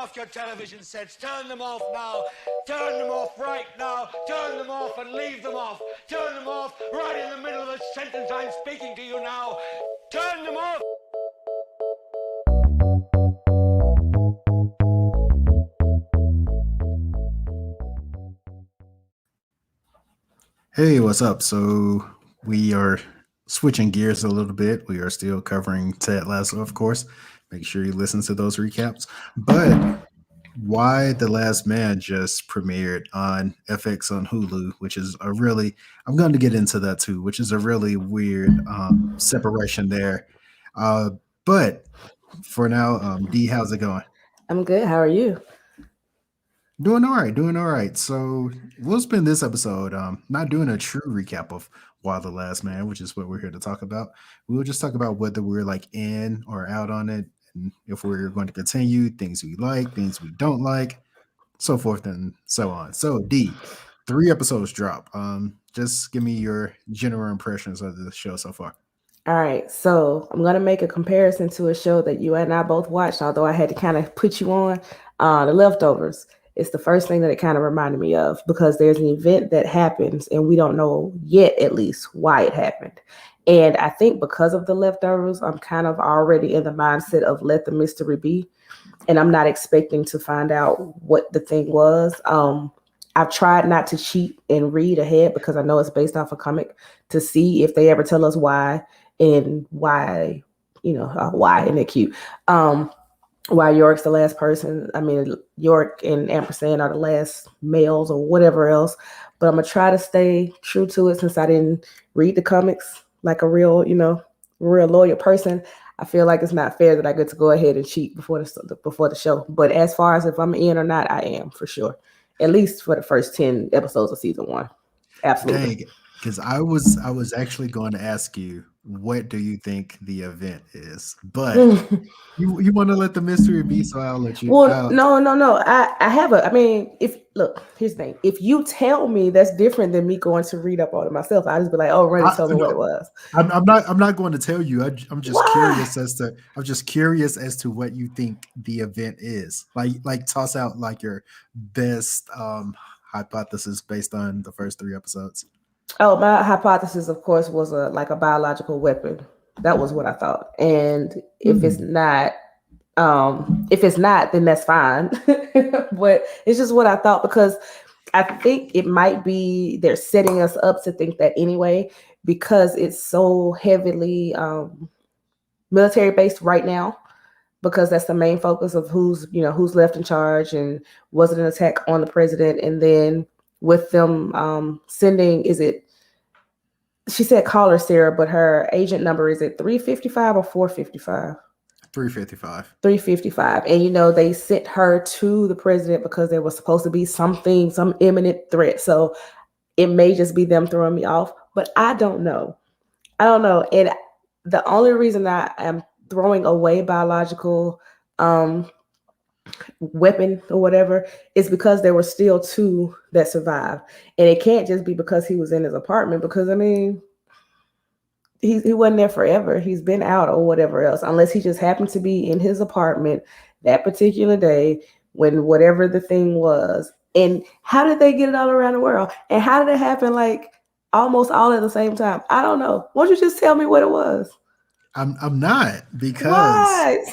off your television sets. Turn them off now. Turn them off right now. Turn them off and leave them off. Turn them off right in the middle of the sentence I'm speaking to you now. Turn them off. Hey, what's up? So we are switching gears a little bit. We are still covering Ted Lasso, of course. Make sure you listen to those recaps. But Why the Last Man just premiered on FX on Hulu, which is a really, I'm going to get into that too, which is a really weird separation there. Uh, but for now, D, how's it going? I'm good. How are you? Doing all right, doing all right. So we'll spend this episode not doing a true recap of Why the Last Man, which is what we're here to talk about. We'll just talk about whether we're like in or out on it, and if we're going to continue, things we like, things we don't like, so forth and so on. So D, 3 episodes drop. Just give me your general impressions of the show so far. All right. So I'm going to make a comparison to a show that you and I both watched, although I had to kind of put you on The Leftovers. It's the first thing that it kind of reminded me of because there's an event that happens and we don't know yet, at least, why it happened. And I think because of The Leftovers, I'm kind of already in the mindset of let the mystery be. And I'm not expecting to find out what the thing was. I've tried not to cheat and read ahead because I know it's based off a comic to see if they ever tell us why and why, why, and they're cute. Why York's the last person. I mean, York and Ampersand are the last males or whatever else. But I'm going to try to stay true to it since I didn't read the comics like a real, real loyal person. I feel like it's not fair that I get to go ahead and cheat before the show. But as far as if I'm in or not, I am for sure. At least for the first 10 episodes of season 1. Absolutely. Dang, because I was actually going to ask you, what do you think the event is? But you want to let the mystery be, so I'll let you. Well, no. I have I mean, here's the thing. If you tell me, that's different than me going to read up on it myself. I just be like, oh, Rennie told me what it was. I'm not going to tell you. I'm just Why? curious as to what you think the event is. Like toss out like your best hypothesis based on the first 3 episodes. Oh, my hypothesis, of course, was a biological weapon. That was what I thought. And if it's not, then that's fine. But it's just what I thought because I think it might be they're setting us up to think that anyway because it's so heavily military based right now because that's the main focus of who's left in charge and was it an attack on the president and then with them sending she said call her Sarah, but her agent number is it 355 or 455? 355. 355. And they sent her to the president because there was supposed to be some imminent threat. So it may just be them throwing me off, but I don't know. And the only reason I am throwing away biological weapon or whatever is because there were still 2 that survived. And it can't just be because he was in his apartment because I mean he wasn't there forever. He's been out or whatever else, unless he just happened to be in his apartment that particular day when whatever the thing was. And how did they get it all around the world? And how did it happen like almost all at the same time? I don't know. Why don't you just tell me what it was? I'm not because Why?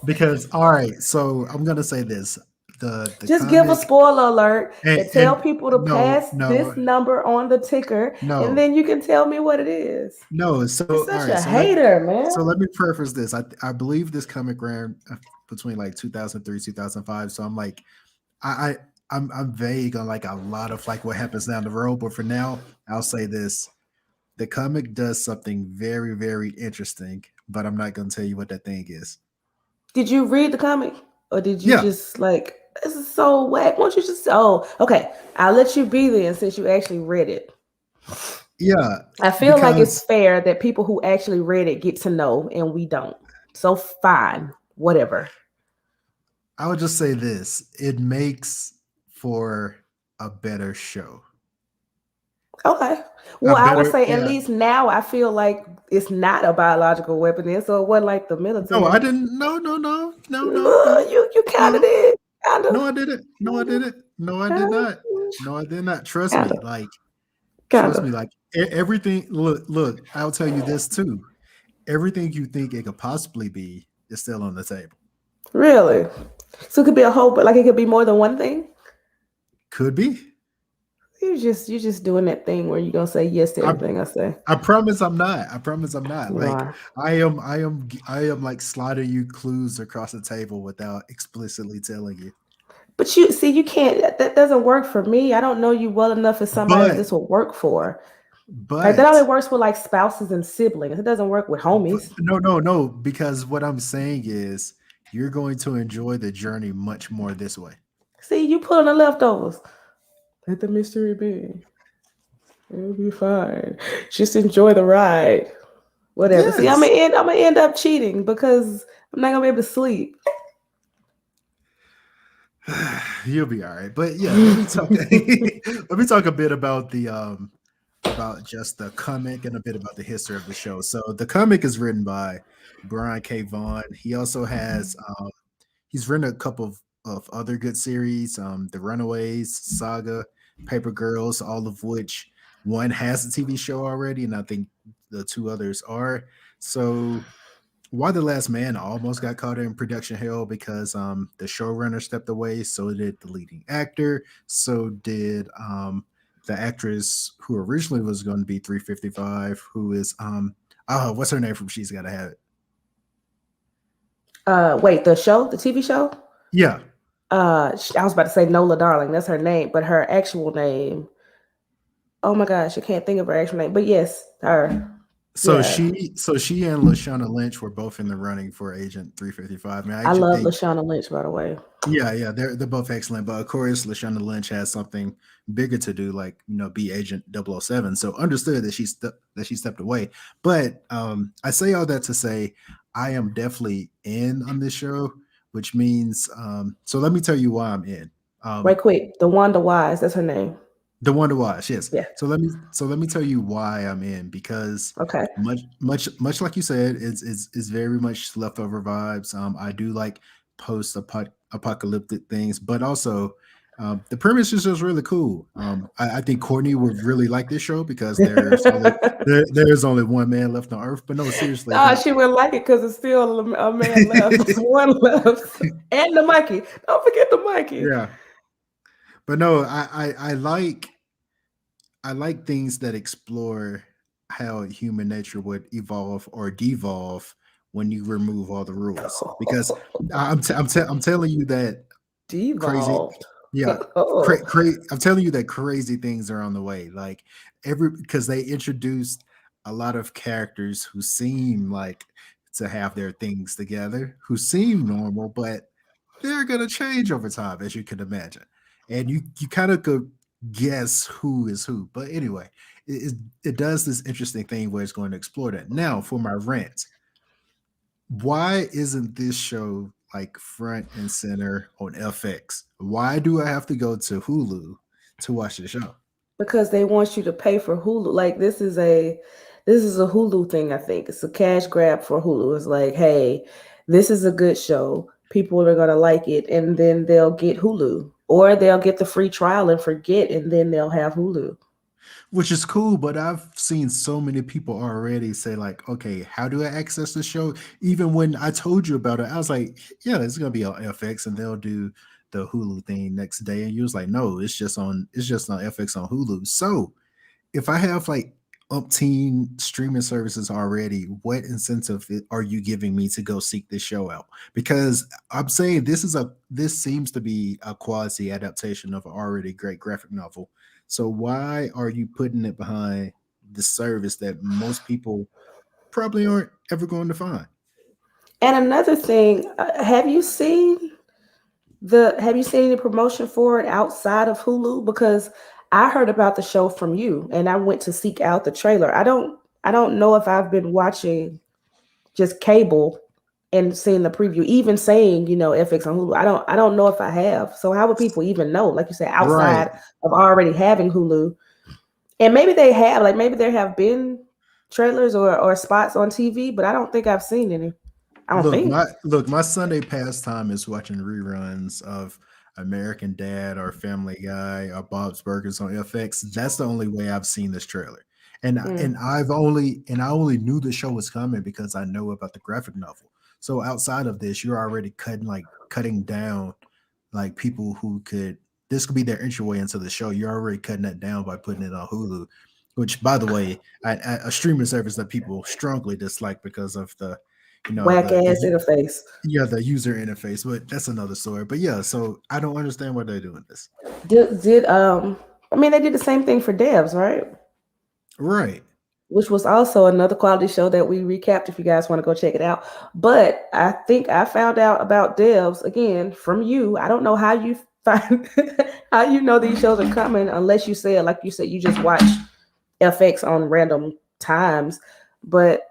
because all right. So I'm gonna say this. The Just give a comic spoiler alert and tell and people to pass this number on the ticker, and no then you can tell me what it is. no. So You're all such right. a hater, man. So let me preface this. I believe this comic ran between like 2003 2005. So I'm like I'm vague on like a lot of like what happens down the road. But for now, I'll say this: the comic does something very very interesting. But I'm not gonna tell you what that thing is. Did you read the comic? Or did you Yeah, just like this is so whack? Won't you just okay. I'll let you be then since you actually read it. yeah. I feel like it's Because fair that people who actually read it get to know and we don't. So fine. Whatever. I would just say this: it makes for a better show. Okay. A Well, I would better, say at yeah. least now I feel like it's not a biological weapon, then, so it wasn't like the No, I military. didn't. No, no, no, No. You kind of No. did. Kind of. No, I didn't. No, I didn't. No, I did not. No, I did not. Trust Kind me. of. Like, Kind trust of. me. Like everything. Look. I'll tell you this too. Everything you think it could possibly be is still on the table. Really? So it could be a whole, but like it could be more than one thing. Could be. You just doing that thing where you're gonna say yes to I everything I say. I promise I'm not. I promise I'm not. You Like are. I am like sliding you clues across the table without explicitly telling you. But you see, you can't. That doesn't work for me. I don't know you well enough as somebody that But this will work for. Like that only but works with like spouses and siblings. It doesn't work with but homies. no, because what I'm saying is you're going to enjoy the journey much more this way. See, you pulling the leftovers. Let the mystery be. It'll be fine. Just enjoy the ride. Whatever. See, I'm Yes. gonna end. I'm gonna end up cheating because I'm not gonna be able to sleep. You'll be all right. But yeah, let me talk let me talk a bit about just the comic and a bit about the history of the show. So the comic is written by Brian K. Vaughan. He also has he's written a couple of other good series, The Runaways, Saga, Paper Girls, all of which one has a TV show already, and I think the two others are. So why the Last Man almost got caught in production hell because the showrunner stepped away, so did the leading actor, so did the actress who originally was going to be 355, who is what's her name from She's Gotta Have It. Wait, the show, the TV show. Yeah. I was about to say Nola Darling. That's her name, but her actual name. Oh my gosh, I can't think of her actual name. But yes, her. So Yeah, she and Lashana Lynch were both in the running for Agent 355. Man, I I actually love think Lashana Lynch, by the way. yeah, they're both excellent. But of course, Lashana Lynch has something bigger to do, like be Agent 007. So understood that she stepped away. But I say all that to say I am definitely in on this show, which means so let me tell you why I'm in. Right Um, quick, the Wanda Wise. That's her name. the one to watch, yes. Yeah. So let me tell you why I'm in because Okay. much like you said, it's very much leftover vibes. I do like post apocalyptic things, but also the premise is just really cool. I think Courtney would really like this show because there's only one man left on Earth. But no, seriously, Nah, she wouldn't like it because it's still a man left. One left. And the Mikey. Don't forget the Mikey. yeah. But no, I like things that explore how human nature would evolve or devolve when you remove all the rules. Because I'm telling you that crazy, Devolved. yeah, Oh. I'm telling you that crazy things are on the way. Like because they introduced a lot of characters who seem like to have their things together, who seem normal, but they're gonna change over time, as you can imagine. And you kind of could guess who is who. But anyway, it does this interesting thing where it's going to explore that. Now, for my rant, why isn't this show like front and center on FX? Why do I have to go to Hulu to watch the show? Because they want you to pay for Hulu. Like this is a Hulu thing, I think. It's a cash grab for Hulu. It's like, hey, this is a good show. People are gonna like it, and then they'll get Hulu. Or they'll get the free trial and forget, and then they'll have Hulu. Which is cool, but I've seen so many people already say, like, okay, how do I access the show? Even when I told you about it, I was like, yeah, it's gonna be on FX and they'll do the Hulu thing next day. And you was like, no, it's just on FX on Hulu. So if I have like umpteen streaming services already, what incentive are you giving me to go seek this show out? Because I'm saying this seems to be a quasi adaptation of an already great graphic novel. So why are you putting it behind the service that most people probably aren't ever going to find? And another thing, have you seen any promotion for it outside of Hulu? Because I heard about the show from you and I went to seek out the trailer. I don't know if I've been watching just cable and seeing the preview, even saying, FX on Hulu. I don't know if I have. So how would people even know? Like you said, Right. outside of already having Hulu. And maybe they have, like maybe there have been trailers or spots on TV, but I don't think I've seen any. I don't think. My Sunday pastime is watching reruns of American Dad or Family Guy or Bob's Burgers on FX. That's the only way I've seen this trailer. Mm. I only knew the show was coming because I know about the graphic novel. So outside of this, you're already cutting down like people who could this could be their entryway into the show. You're already cutting that down by putting it on Hulu, which by the way, a streaming service that people strongly dislike because of the Whack ass interface. the user interface, but that's another story. But yeah, so I don't understand why they're doing this. Did I mean they did the same thing for Devs, right? Right. Which was also another quality show that we recapped if you guys want to go check it out. But I think I found out about Devs again from you. I don't know how you find how you know these shows are coming unless you say, like you said, you just watch FX on random times. But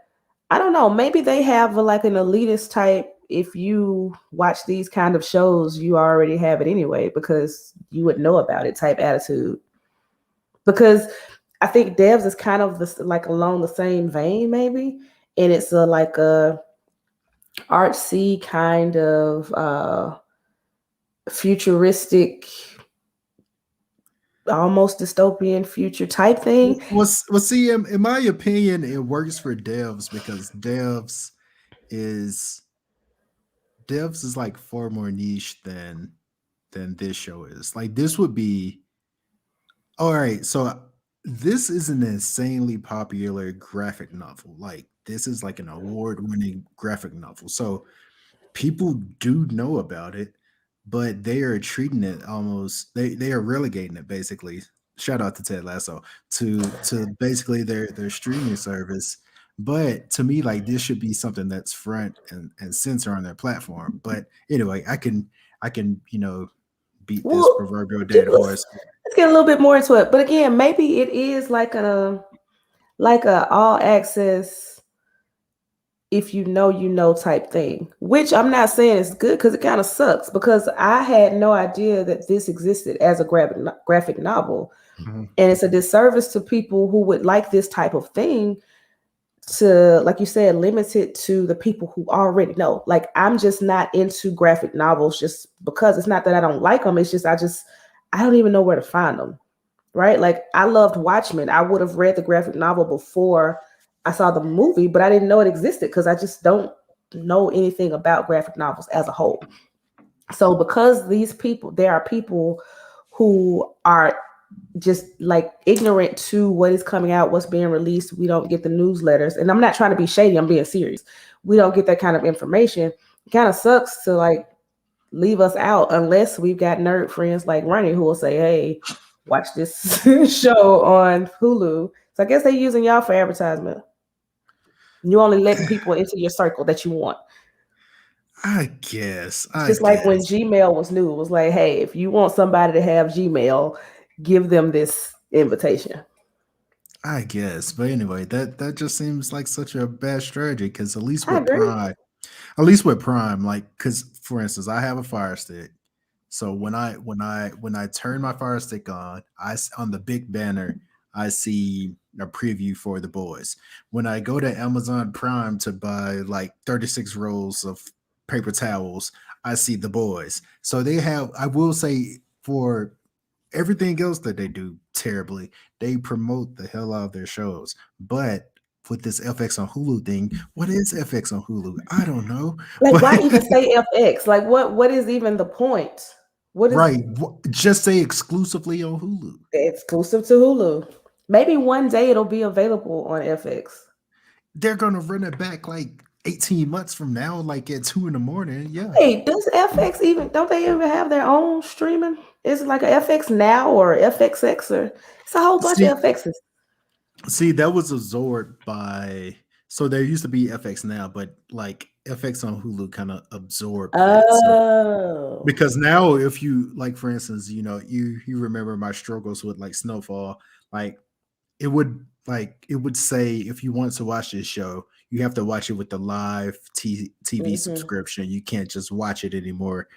I don't know, maybe they have like an elitist type. If you watch these kind of shows, you already have it anyway because you would know about it type attitude. Because I think Devs is kind of this like along the same vein, maybe, and it's like a artsy kind of futuristic, almost dystopian future type thing. Well, see, in my opinion, it works for Devs because is like far more niche than this show is. Like this would be all right. So this is an insanely popular graphic novel. Like this is like an award-winning graphic novel. So people do know about it, but they are treating it almost they are relegating it basically. Shout out to Ted Lasso to basically their streaming service. But to me, like this should be something that's front and center on their platform. But anyway, I can beat this Well, proverbial dead horse. let's get a little bit more into it. But again, maybe it is like a all access, if you know type thing, which I'm not saying is good because it kind of sucks because I had no idea that this existed as a graphic novel. Mhm. And it's a disservice to people who would like this type of thing to, like you said, limit it to the people who already know. Like I'm just not into graphic novels just because it's not that I don't like them. It's just I don't even know where to find them. Right? Like I loved Watchmen. I would have read the graphic novel before I saw the movie, but I didn't know it existed because I just don't know anything about graphic novels as a whole. So because there are people who are just like ignorant to what is coming out, what's being released. We don't get the newsletters, and I'm not trying to be shady. I'm being serious. We don't get that kind of information. It kind of sucks to like leave us out unless we've got nerd friends like Ronnie who will say, "Hey, watch this show on Hulu." So I guess they're using y'all for advertisement. You only letting people into your circle that you want. I guess. Just like when Gmail was new, it was like, hey, if you want somebody to have Gmail, give them this invitation. I guess. But anyway, that just seems like such a bad strategy because at least I with agree. Prime, like because for instance, I have a Fire Stick. So when I turn my Fire Stick on, on the big banner, I see a preview for The Boys. When I go to Amazon Prime to buy like 36 rolls of paper towels, I see The Boys. So they have, I will say, for everything else that they do terribly, they promote the hell out of their shows. But with this FX on Hulu thing, what is FX on Hulu? I don't know. Like, But why even say FX? Like, what is even the point? What is right, just say exclusively on Hulu. exclusive to Hulu? Maybe one day it'll be available on FX. They're gonna run it back like 18 months from now, like at 2 in the morning. Yeah. Hey, does FX even, don't they even have their own streaming? Is it like a FX Now or FXX or it's a whole bunch See, of FXs? see, that was absorbed by so there used to be FX Now, but like FX on Hulu kind of absorbed that. So Oh. because now if you like for instance, you remember my struggles with like Snowfall, like it would say if you want to watch this show, you have to watch it with the live TV subscription. You can't just watch it anymore.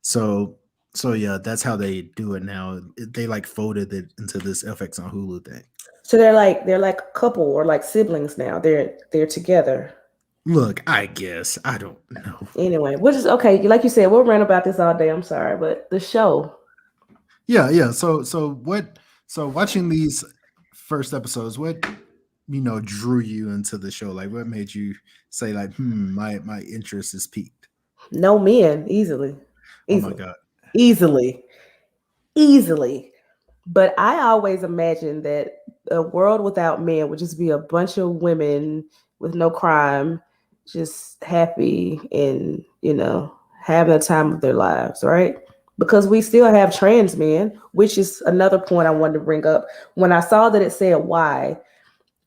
So yeah, that's how they do it now. They like folded it into this FX on Hulu thing. So they're like a couple or like siblings now. They're together. Look, I guess I don't know. Anyway, which is okay. Like you said, we'll rant about this all day. I'm sorry, but the show. Yeah, yeah. So what? So watching these first episodes, what drew you into the show? Like, what made you say like, my interest is peaked? No men, easily, Oh my easily, god. easily, easily. But I always imagined that a world without men would just be a bunch of women with no crime, just happy and, having the time of their lives, right? Because we still have trans men, which is another point I wanted to bring up. When I saw that it said why,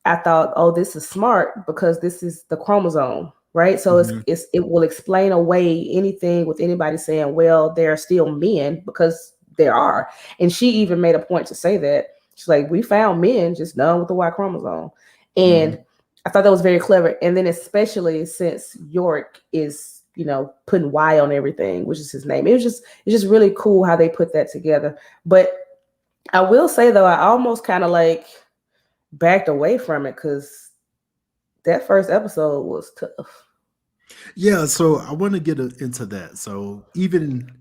I thought, oh, this is smart because this is the chromosome, right? So Hmm. it will explain away anything with anybody saying, well, there are still men because there are. And she even made a point to say that. She's like, we found men just none with the Y chromosome. And Hmm. I thought that was very clever. And then especially since York is, putting Y on everything, which is his name. It's just really cool how they put that together. But I will say though, I almost kind of like backed away from it because that first episode was tough. Yeah. So I want to get into that. So even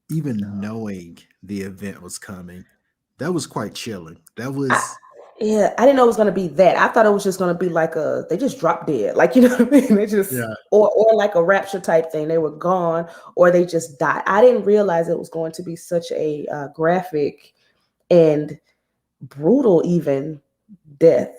knowing the event was coming, that was quite chilling. That I, was yeah, I didn't know it was gonna be that. I thought it was just gonna be like they just dropped dead, like you know what I mean. They just yeah, or like a rapture type thing. They were gone or they just died. I didn't realize it was going to be such a graphic and brutal even death.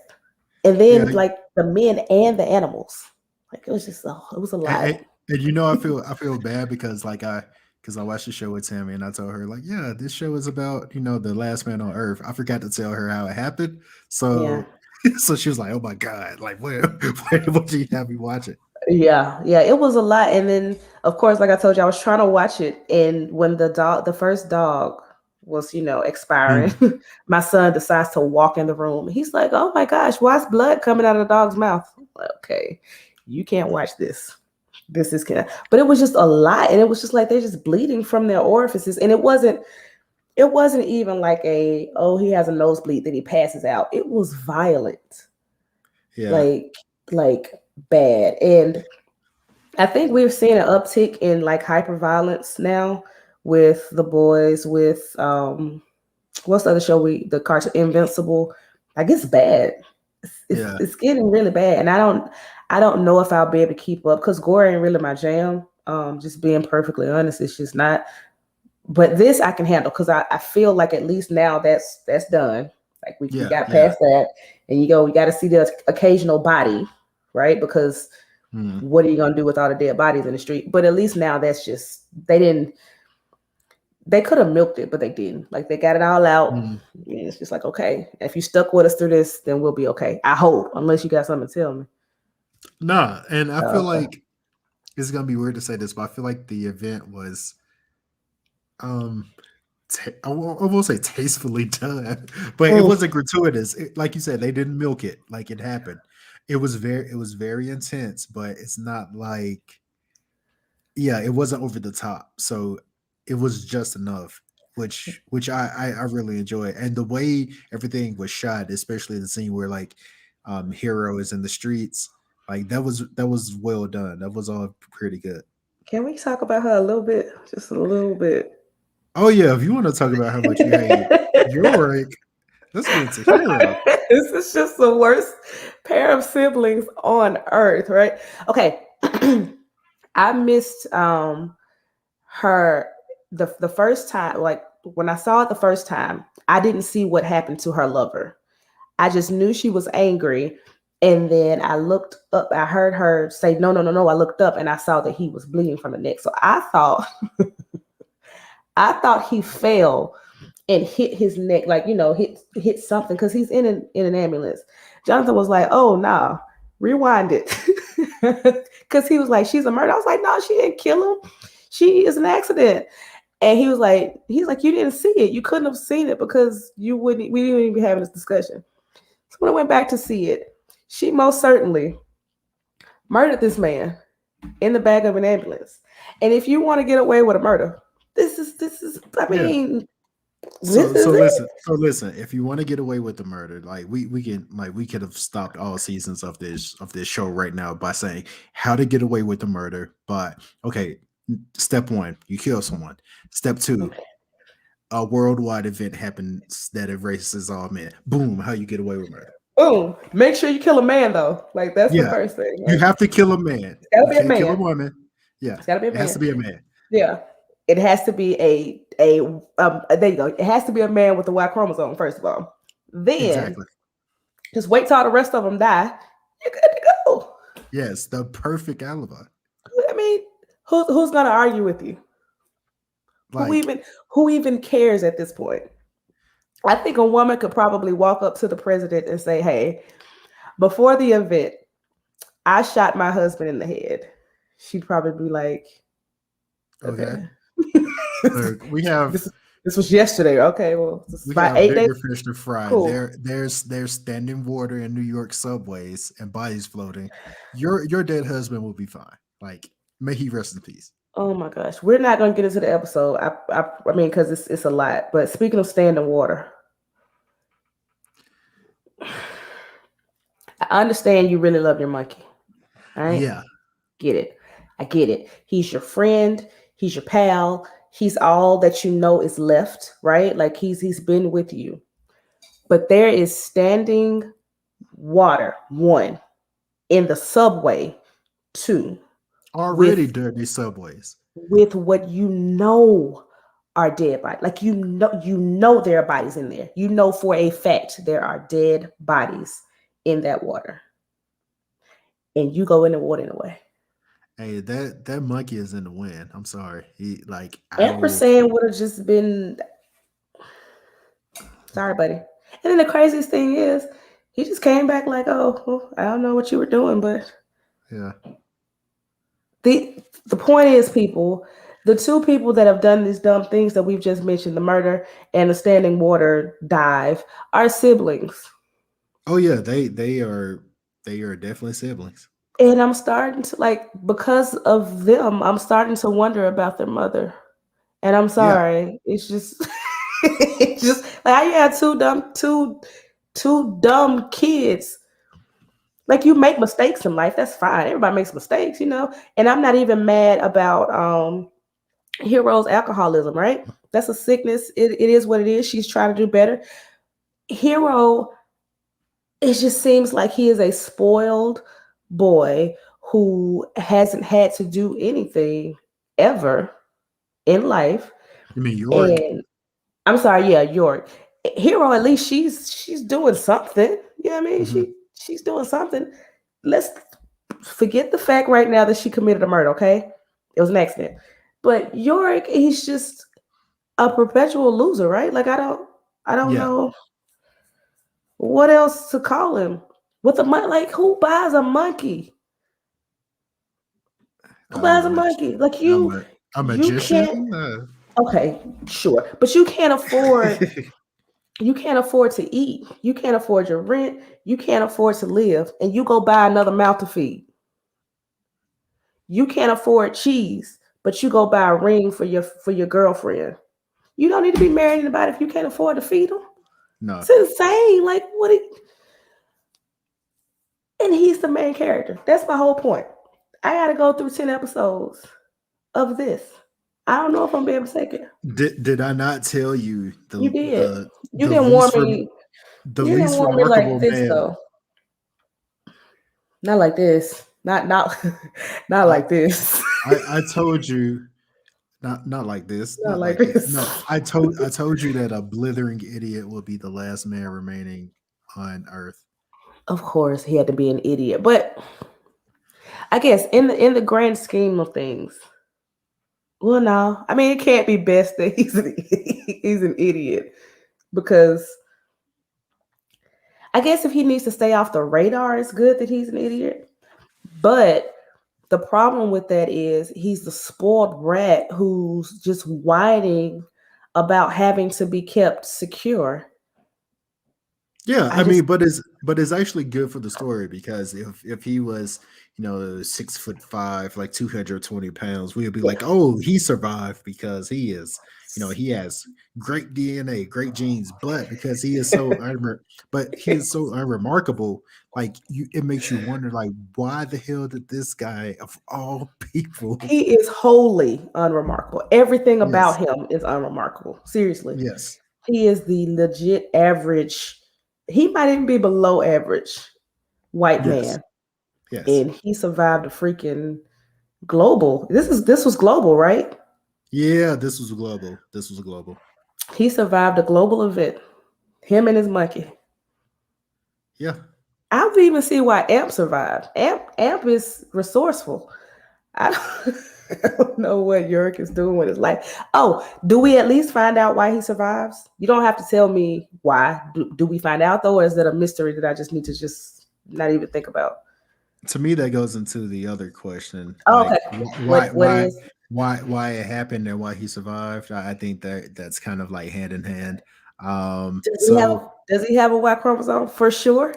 And yeah. then like the men and the animals, like it was a And, lot. and, and I feel bad because because I watched the show with Tammy and I told her like, yeah, this show is about the last man on Earth. I forgot to tell her how it happened, Yeah. so so she was like, oh my god, like what do you have me watching? Yeah, it was a lot. And then, of course, like I told you, I was trying to watch it, and when the first dog was, expiring, Mm. my son decides to walk in the room. He's like, "Oh my gosh, why's blood coming out of the dog's mouth?" I'm like, okay, you can't watch this. This is kind but it was just a lot, and it was just like they're just bleeding from their orifices, and it wasn't even like he has a nosebleed that he passes out. It was violent, Yeah, like like bad, and I think we're seeing an uptick in like hyper violence now with the boys with what's the other show the cartoon Invincible. Like it's bad. yeah, It's getting really bad. And I don't know if I'll be able to keep up because gore ain't really my jam. Just being perfectly honest, it's just not. But this I can handle because I feel like at least now that's done. Like we yeah, got yeah. past that. And we got to see the occasional body, right? Because Mm. what are you gonna do with all the dead bodies in the street? But at least now that's just they could have milked it, but they didn't. Like they got it all out. Mm. And it's just like, okay, if you stuck with us through this, then we'll be okay. I hope, unless you got something to tell me. Nah, and I feel Okay. like it's gonna be weird to say this, but I feel like the event was um I won't say tastefully done, but it Mm. wasn't gratuitous. Like you said, they didn't milk it. Like it happened. It was very intense, but it's not like yeah, it wasn't over the top. So it was just enough, which I really enjoy. And the way everything was shot, especially the scene where like Hero is in the streets, like that was well done. That was all pretty good. Can we talk about her a little bit? Just a little bit. Oh yeah, if you want to talk about how much you hate Yorick, let's get into Hero. This is just the worst pair of siblings on earth, right? Okay. I missed her the first time, like when I saw it the first time, I didn't see what happened to her lover. I just knew she was angry. And then I looked up, I heard her say, no, no, no, no. I looked up and I saw that he was bleeding from the neck. So I thought he fell and hit his neck, like, hit something because he's in an ambulance. Jonathan was like, oh no, rewind it. Because he was like, she's a murder. I was like, no, she didn't kill him. She is an accident. And he's like, you didn't see it. You couldn't have seen it because we wouldn't even be having this discussion. So when I went back to see it, she most certainly murdered this man in the back of an ambulance. And if you want to get away with a murder, this is I Yeah, mean, This is So it. listen. If you want to get away with the murder, like we can like we could have stopped all seasons of this show right now by saying how to get away with the murder. But okay, step one, you kill someone. Step two, Okay. a worldwide event happens that erases all men. Boom, how you get away with murder? Boom. Make sure you kill a man though. Like that's the Yeah, first thing. you Like have to kill a man. it's gotta You be a can't kill a man. woman. Yeah, It's gotta be a it has to man. be a man. Yeah. It has to be a there you go. It has to be a man with a Y chromosome, first of all. Then Exactly. just wait till all the rest of them die. You're good to go. Yes, the perfect alibi. I mean, who's gonna argue with you? Who Like, even who even cares at this point? I think a woman could probably walk up to the president and say, "Hey, before the event, I shot my husband in the head." She'd probably be like, okay, "Okay, look, we have this this was yesterday. Okay, well, it's we about have 8 days. bigger fish to fry. Cool. There's standing water in New York subways and bodies floating. Your dead husband will be fine. Like, may he rest in peace. Oh my gosh, we're not gonna get into the episode. I mean, because it's a lot. But speaking of standing water, I understand you really love your monkey. All right, Yeah, get it. I get it. He's your friend. He's your pal. He's all that you know is left. Right? Like he's been with you. But there is standing water. One in the subway. Two already with dirty subways. what you know are dead bodies. Like you know there are bodies in there. You know for a fact there are dead bodies in that water. And you go in the water anyway. Hey, that monkey is in the wind. I'm sorry. He like I will. Ampersand would have just been sorry, buddy. And then the craziest thing is he just came back like, oh, well, I don't know what you were doing, but Yeah, the point is, people, the two people that have done these dumb things that we've just mentioned, the murder and the standing water dive, are siblings. oh yeah, they are definitely siblings. And I'm starting to like because of them, I'm starting to wonder about their mother. And I'm Yeah, sorry. It's just it's just like how you had two dumb kids. Like you make mistakes in life. That's fine. Everybody makes mistakes, you know. And I'm not even mad about Hero's alcoholism, right? That's a sickness. It is what it is. She's trying to do better. Hero, it just seems like he is a spoiled boy who hasn't had to do anything ever in life. you mean York? And I'm sorry, yeah, York. Hero, at least she's doing something. You know what I mean? Hmm. She's doing something. Let's forget the fact right now that she committed a murder, okay? It was an accident. But York, he's just a perpetual loser, right? Like I don't Yeah, know what else to call him. With a monkey, like who buys a monkey? Who I'm buys a a mag- monkey? Like I'm a you magician. can't. Okay, sure, but you can't afford to eat. You can't afford your rent. You can't afford to live, and you go buy another mouth to feed. You can't afford cheese, but you go buy a ring for your girlfriend. You don't need to be marrying anybody if you can't afford to feed them. No, It's insane. Like what? And he's the main character. That's my whole point. I got to go through 10 episodes of this. I don't know if I'm gonna be able to take it. did I not tell you You did. You the didn't warn least me. the You didn't least warn me like remarkable this man? though. Not like this. Not not I like this. I told you not like this, Not not like like this. this. No, I told you that a blithering idiot will be the last man remaining on Earth. Of course, he had to be an idiot, but I guess in the grand scheme of things, well, no. I mean, it can't be best that he's an idiot because I guess if he needs to stay off the radar, it's good that he's an idiot. But the problem with that is he's the spoiled brat who's just whining about having to be kept secure. Yeah, I I just mean, but it's actually good for the story because if he was, 6'5", like 220 pounds, we'd be yeah, like, oh, he survived because he is he has great DNA, great genes, but because he is so he is so unremarkable, like it makes you wonder, like, why the hell did this guy of all people? He is wholly unremarkable. Everything about Yes, him is unremarkable. Seriously. yes, He is the legit average. He might even be below average white yes, man. yes. And he survived a freaking global. This was global, right? Yeah, this was global. This was global. He survived a global event. Him and his monkey. Yeah. I would even see why Amp survived. Amp is resourceful. I don't, I don't know what York is doing with his life. Oh, do we at least find out why he survives? You don't have to tell me why. Do we find out though, or is that a mystery that I just need to just not even think about? To me, that goes into the other question, Oh, like okay. What is? why it happened and why he survived. I think that's kind of like hand in hand. So Does he have a Y chromosome for sure?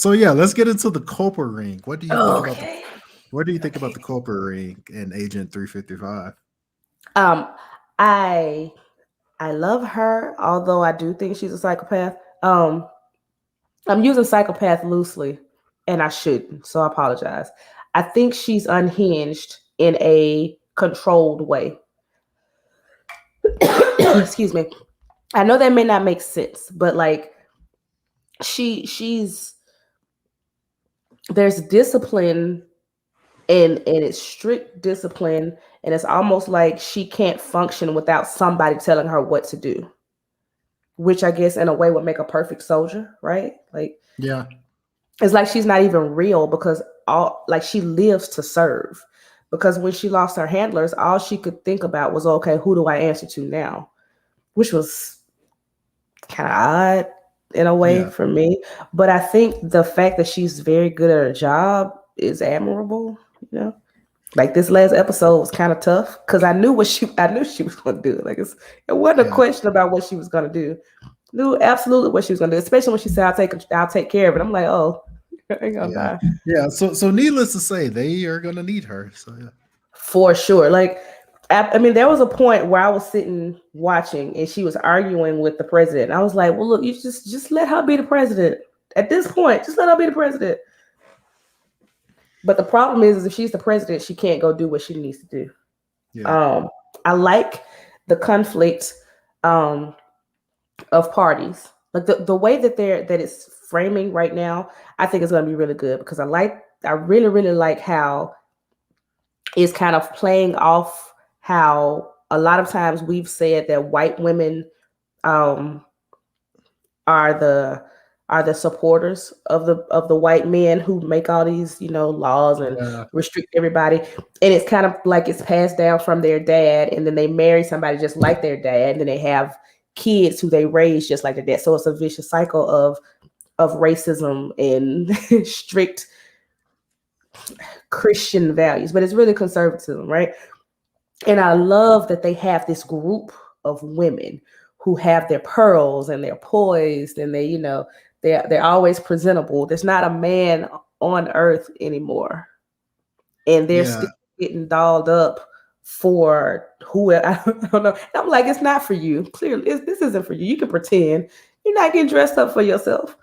yeah, let's get into the Culper ring. What do you think about Okay. the Culper ring and Agent 355? Um, I I love her, although I do think she's a psychopath. I'm using psychopath loosely, and I shouldn't, so I apologize. I think she's unhinged in a controlled way. Excuse me. I know that may not make sense, but like she's there's discipline and it's strict discipline, and it's almost like she can't function without somebody telling her what to do, which I guess in a way would make a perfect soldier, right? Like Yeah, it's like she's not even real because all like she lives to serve. Because when she lost her handlers, all she could think about was, okay, who do I answer to now? Which was kind of odd in a way yeah, for me. But I think the fact that she's very good at her job is admirable, you know. Like this last episode was kind of tough because I knew she was gonna do. Like it wasn't a yeah, question about what she was gonna do. Knew absolutely what she was gonna do, especially when she said I'll take care of it. I'm like, oh, I ain't gonna yeah, die. yeah. So needless to say, they are gonna need her. So yeah. For sure. Like, I mean, there was a point where I was sitting watching and she was arguing with the president. I was like, well, look, you just let her be the president. At this point, just let her be the president. But the problem is if she's the president, she can't go do what she needs to do. Yeah. I like the conflict of parties. Like the way that it's framing right now, I think it's gonna be really good because I really, really like how is kind of playing off how a lot of times we've said that white women um, are the supporters of the white men who make all these laws and Yeah. restrict everybody, and it's kind of like it's passed down from their dad, and then they marry somebody just like their dad, and then they have kids who they raise just like their dad. So it's a vicious cycle of racism and strict Christian values, but it's really conservatism, right? And I love that they have this group of women who have their pearls and they're poised and they're always presentable. There's not a man on earth anymore, and they're Yeah. still getting dolled up for whoever. I don't know. And I'm like, it's not for you. Clearly, this isn't for you. You can pretend. You're not getting dressed up for yourself.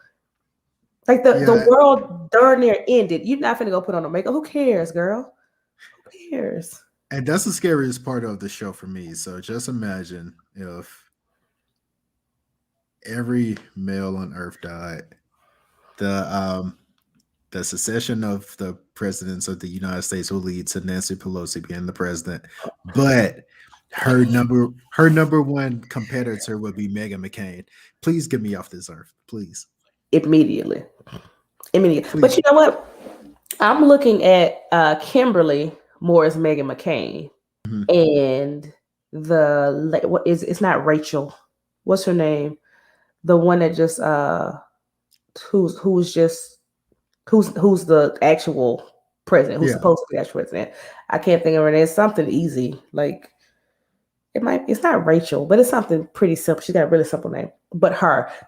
Like the Yeah. world darn near ended. You're not finna go put on a makeup. Who cares, girl? Who cares? And that's the scariest part of the show for me. So just imagine if every male on Earth died. The secession of the presidents of the United States will lead to Nancy Pelosi being the president, but her number one competitor will be Meghan McCain. Please get me off this earth, please. Immediately. But Please. you know what? I'm looking at Kimberly more as Megan McCain, Mhm. and it's not Rachel. What's her name? The one that just who's the actual president? Who's Yeah, supposed to be the actual president? I can't think of her name. It's something easy. Like it's not Rachel, but it's something pretty simple. She's got a really simple name. But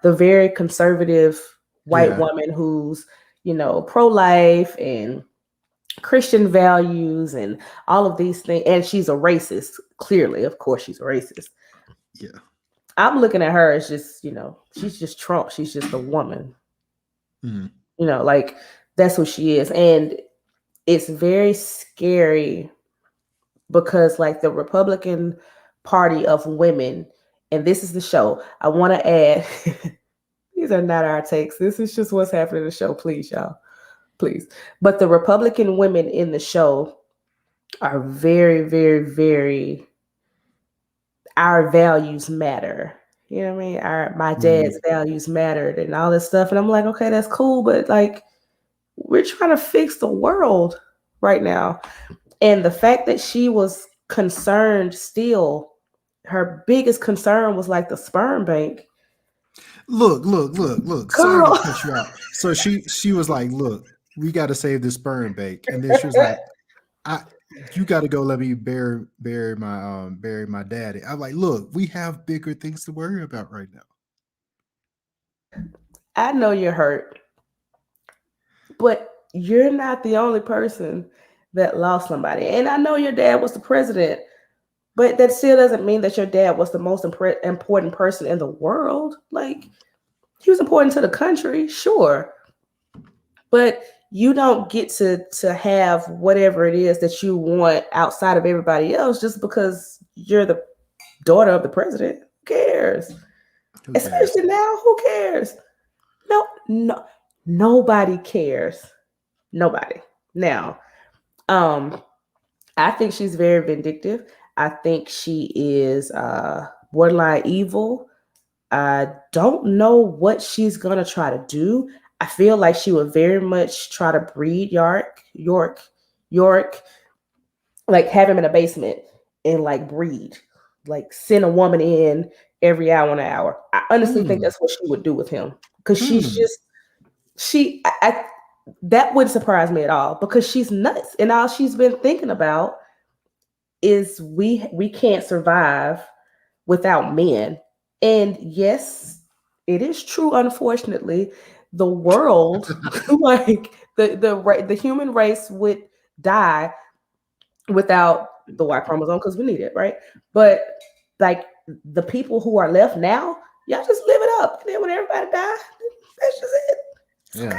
the very conservative white yeah, woman who's pro-life and Christian values and all of these things. And she's a racist. Clearly, of course, she's a racist. Yeah. I'm looking at her as just, she's just Trump. She's just a woman. Mhm. Like that's what she is. And it's very scary because like the Republican Party of women, and this is the show. I want to add, these are not our takes. This is just what's happening in the show. Please, y'all. Please. But the Republican women in the show are very, very, very, our values matter. You know what I mean? My dad's values mattered and all this stuff. And I'm like, okay, that's cool. But like, we're trying to fix the world right now. And the fact that she was concerned still, her biggest concern was like the sperm bank. Look. Sorry to Girl. cut you out. So she was like, look, we got to save this sperm bank. And then she was like, you got to go let me bury my daddy. I'm like, look, we have bigger things to worry about right now. I know you're hurt, but you're not the only person that lost somebody. And I know your dad was the president, but that still doesn't mean that your dad was the most important person in the world. Like, he was important to the country, sure. But you don't get to have whatever it is that you want outside of everybody else just because you're the daughter of the president. Who cares? Who cares? Especially now, who cares? No, nobody cares. Nobody. Now, I think she's very vindictive. I think she is borderline evil. I don't know what she's gonna try to do. I feel like she would very much try to breed York, like have him in a basement and like breed, like send a woman in every hour and an hour. I honestly think that's what she would do with him because she's just that wouldn't surprise me at all because she's nuts and all she's been thinking about is we can't survive without men. And yes, it is true, unfortunately, the world, like the human race would die without the Y chromosome because we need it, right? But like the people who are left now, y'all just live it up. And then when everybody dies, that's just it. Yeah. Okay.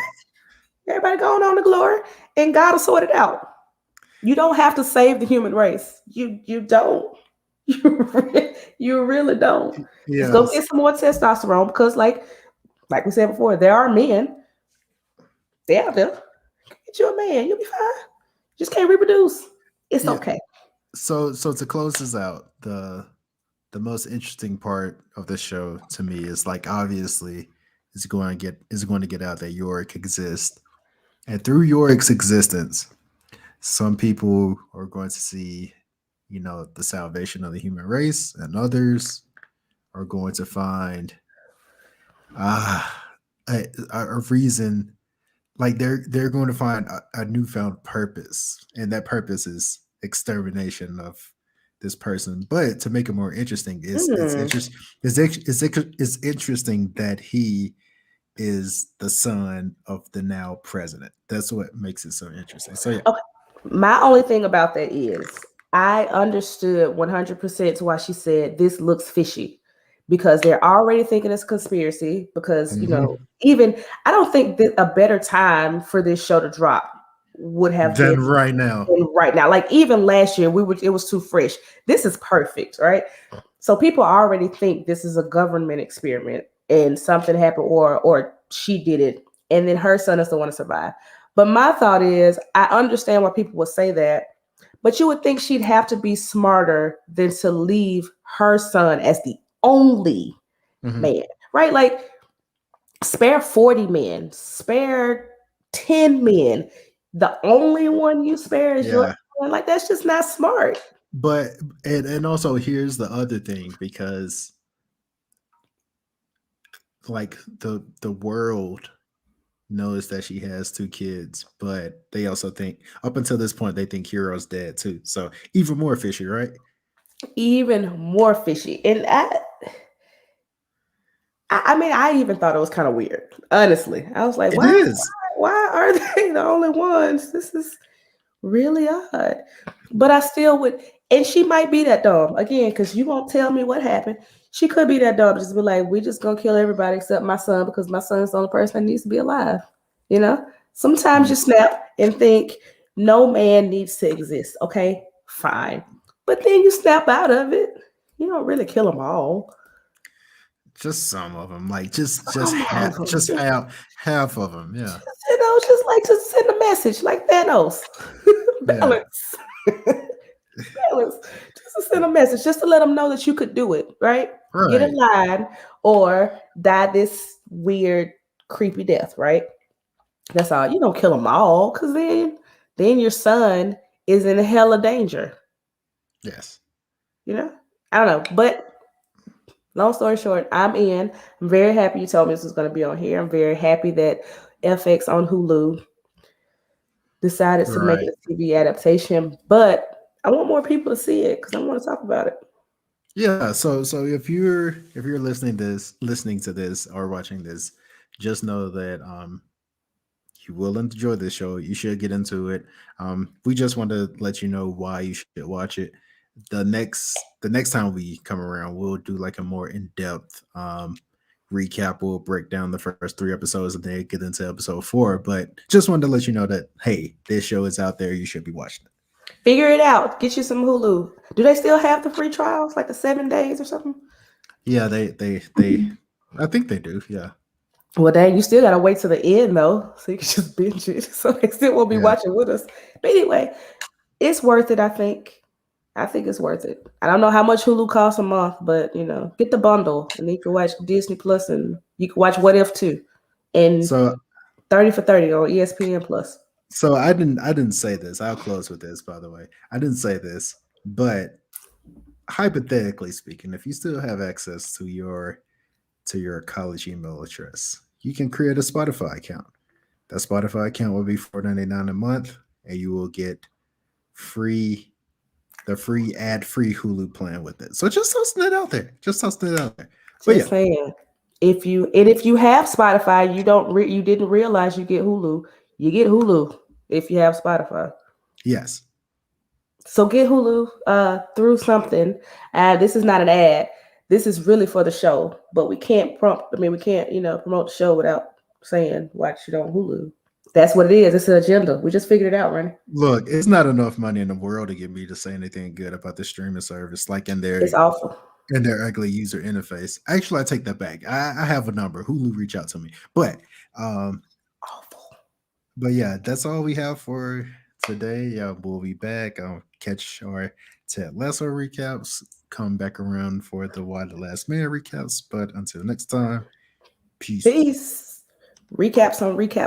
Everybody going on to glory and God will sort it out. You don't have to save the human race. You don't. You really don't. Yeah. Just go get some more testosterone because like we said before, there are men. They out there. Get you a man. You'll be fine. Just can't reproduce. It's okay. So to close this out, the most interesting part of the show to me is like obviously it's going to get out that Yorick exists. And through Yorick's existence, some people are going to see, the salvation of the human race, and others are going to find a reason, like they're going to find a newfound purpose, and that purpose is extermination of this person. But to make it more interesting, it's interesting that he is the son of the now president. That's what makes it so interesting. So yeah. Okay. My only thing about that is I understood 100% to why she said this looks fishy because they're already thinking it's conspiracy because, even I don't think that a better time for this show to drop would have been right now. Right now. Like even last year, it was too fresh. This is perfect, right? So people already think this is a government experiment and something happened or she did it and then her son is the one to survive. But my thought is, I understand why people would say that, but you would think she'd have to be smarter than to leave her son as the only man, right? Like, spare 40 men, spare 10 men. The only one you spare is your son. Like, that's just not smart. But, and also here's the other thing, because like the world knows that she has 2 kids, but they also think up until this point they think Hero's dead too. So even more fishy, right? Even more fishy. And I mean, I even thought it was kind of weird. Honestly, I was like, why are they the only ones? This is really odd. But I still would, and she might be that dumb again because you won't tell me what happened. She could be that dumb, just be like, we just gonna kill everybody except my son because my son's the only person that needs to be alive. You know, sometimes you snap and think no man needs to exist. Okay, fine, but then you snap out of it. You don't really kill them all. Just some of them, like Some of them. just half of them. Yeah, Just like to send a message like Thanos. yeah, Balance. Balance. Just to send a message, just to let them know that you could do it, right? Get in right. line or die this weird, creepy death, right? That's all. You don't kill them all, because then your son is in hella danger. Yes. You know? I don't know. But long story short, I'm in. I'm very happy you told me this was going to be on here. I'm very happy that FX on Hulu decided to make Right. it a TV adaptation, but I want more people to see it because I want to talk about it. Yeah. So if you're listening to this or watching this, just know that you will enjoy this show. You should get into it. We just want to let you know why you should watch it. The next time we come around, we'll do like a more in depth recap. We'll break down the first three episodes and then get into episode four. But just wanted to let you know that hey, this show is out there. You should be watching it. Figure it out. Get you some Hulu. Do they still have the free trials, like the 7 days or something? Yeah, they I think they do. Yeah, Well, dang, you still gotta wait to the end though, so you can just binge it. So they still won't be yeah. watching with us. But anyway, it's worth it. I think. I think it's worth it. I don't know how much Hulu costs a month, but get the bundle, and then you can watch Disney Plus, and you can watch What If too, and So 30 for 30 on ESPN Plus. so I didn't say this. I'll close with this, by the way. I didn't say this, but hypothetically speaking, if you still have access to your college email address, you can create a Spotify account. That Spotify account will be $4.99 a month, and you will get free the free ad-free Hulu plan with it. So just tossing it out there. Just tossing it out there. But Just yeah, saying, if you have Spotify, you didn't realize you get Hulu. You get Hulu if you have Spotify. yes. So get Hulu through something. This is not an ad. This is really for the show. But we can't we can't promote the show without saying watch it on Hulu. That's what it is. It's an agenda. We just figured it out, Ronnie. Look, it's not enough money in the world to get me to say anything good about the streaming service, like It's awful. in their ugly user interface. Actually, I take that back. I have a number. Hulu reach out to me. Um, Awful. but yeah, that's all we have for today. We'll be back. Catch our Ted Lasso recaps. Come back around for the Why the Last Man recaps. But until next time, peace. Peace. Recaps on recaps.